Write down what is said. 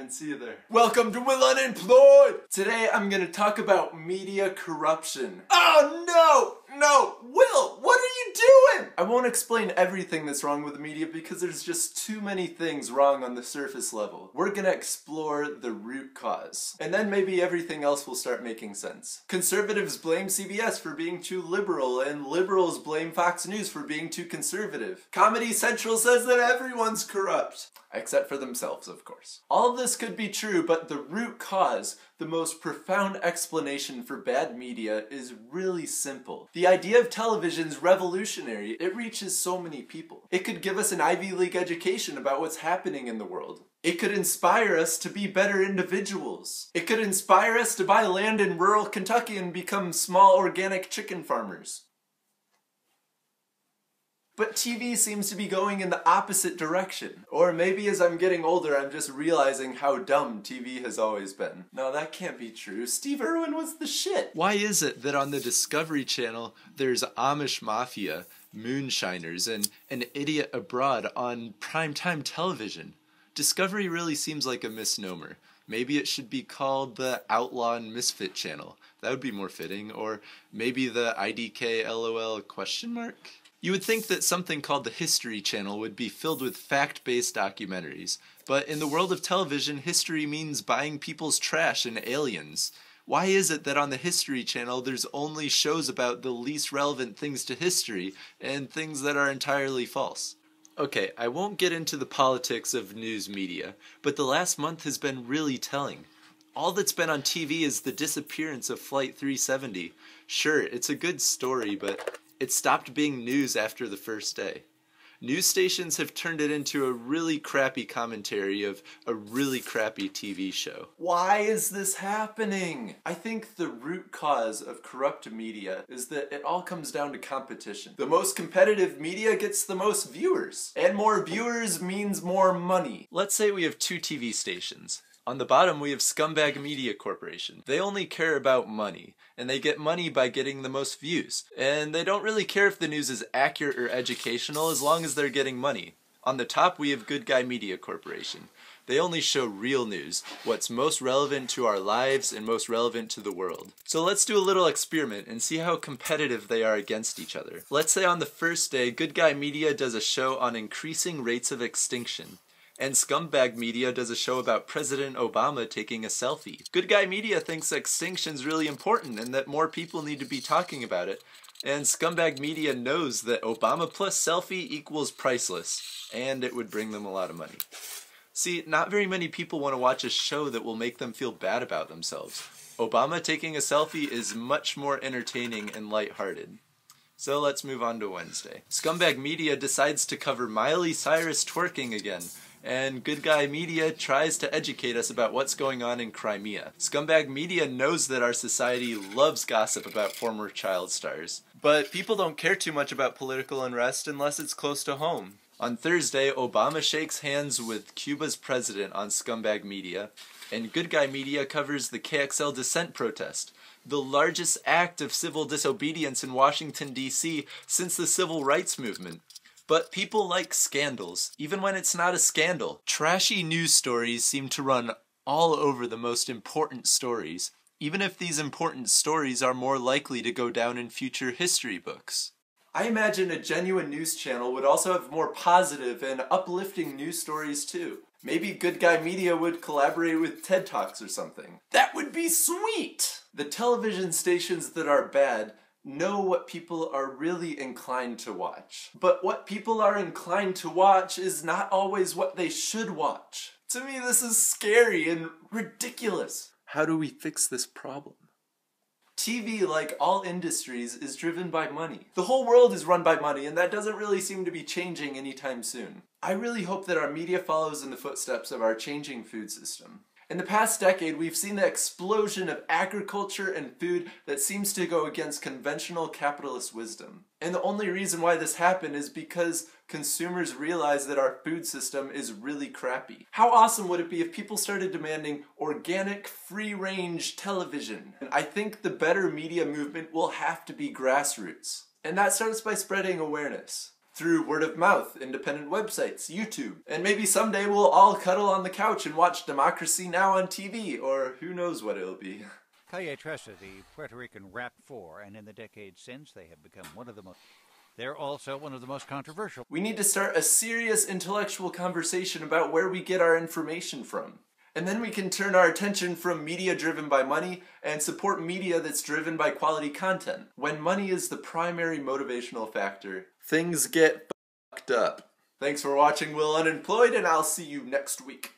even see you there. Welcome to Will Unemployed! Today I'm gonna talk about media corruption. Oh no! No! Will, what are you doing? I won't explain everything that's wrong with the media because there's just too many things wrong on the surface level. We're gonna explore the root cause. And then maybe everything else will start making sense. Conservatives blame CBS for being too liberal, and liberals blame Fox News for being too conservative. Comedy Central says that everyone's corrupt. Except for themselves, of course. All of this could be true, but the root cause, the most profound explanation for bad media, is really simple. The idea of television is revolutionary. It reaches so many people. It could give us an Ivy League education about what's happening in the world. It could inspire us to be better individuals. It could inspire us to buy land in rural Kentucky and become small organic chicken farmers. But TV seems to be going in the opposite direction. Or maybe as I'm getting older, I'm just realizing how dumb TV has always been. No, that can't be true. Steve Irwin was the shit. Why is it that on the Discovery Channel there's Amish Mafia, moonshiners, and An Idiot Abroad on primetime television? Discovery really seems like a misnomer. Maybe it should be called the Outlaw and Misfit Channel. That would be more fitting. Or maybe the IDK LOL ? You would think that something called the History Channel would be filled with fact-based documentaries, but in the world of television, history means buying people's trash and aliens. Why is it that on the History Channel there's only shows about the least relevant things to history and things that are entirely false? Okay, I won't get into the politics of news media, but the last month has been really telling. All that's been on TV is the disappearance of Flight 370. Sure, it's a good story, but it stopped being news after the first day. News stations have turned it into a really crappy commentary of a really crappy TV show. Why is this happening? I think the root cause of corrupt media is that it all comes down to competition. The most competitive media gets the most viewers, and more viewers means more money. Let's say we have two TV stations. On the bottom we have Scumbag Media Corporation. They only care about money, and they get money by getting the most views. And they don't really care if the news is accurate or educational as long as they're getting money. On the top we have Good Guy Media Corporation. They only show real news, what's most relevant to our lives and most relevant to the world. So let's do a little experiment and see how competitive they are against each other. Let's say on the first day, Good Guy Media does a show on increasing rates of extinction. And Scumbag Media does a show about President Obama taking a selfie. Good Guy Media thinks extinction's really important and that more people need to be talking about it. And Scumbag Media knows that Obama plus selfie equals priceless, and it would bring them a lot of money. See, not very many people want to watch a show that will make them feel bad about themselves. Obama taking a selfie is much more entertaining and lighthearted. So let's move on to Wednesday. Scumbag Media decides to cover Miley Cyrus twerking again. And Good Guy Media tries to educate us about what's going on in Crimea. Scumbag Media knows that our society loves gossip about former child stars. But people don't care too much about political unrest unless it's close to home. On Thursday, Obama shakes hands with Cuba's president on Scumbag Media, and Good Guy Media covers the KXL dissent protest, the largest act of civil disobedience in Washington, D.C. since the Civil Rights Movement. But people like scandals, even when it's not a scandal. Trashy news stories seem to run all over the most important stories, even if these important stories are more likely to go down in future history books. I imagine a genuine news channel would also have more positive and uplifting news stories too. Maybe Good Guy Media would collaborate with TED Talks or something. That would be sweet! The television stations that are bad know what people are really inclined to watch. But what people are inclined to watch is not always what they should watch. To me, this is scary and ridiculous. How do we fix this problem? TV, like all industries, is driven by money. The whole world is run by money, and that doesn't really seem to be changing anytime soon. I really hope that our media follows in the footsteps of our changing food system. In the past decade, we've seen the explosion of agriculture and food that seems to go against conventional capitalist wisdom. And the only reason why this happened is because consumers realize that our food system is really crappy. How awesome would it be if people started demanding organic, free-range television? And I think the better media movement will have to be grassroots. And that starts by spreading awareness. through word of mouth, independent websites, YouTube. And maybe someday we'll all cuddle on the couch and watch Democracy Now! On TV, or who knows what it'll be. Calle Trece, the Puerto Rican rap four, and in the decades since, they have become one of the most... They're also one of the most controversial. We need to start a serious intellectual conversation about where we get our information from. And then we can turn our attention from media driven by money and support media that's driven by quality content. When money is the primary motivational factor, things get fucked up. Thanks for watching Will Unemployed, and I'll see you next week.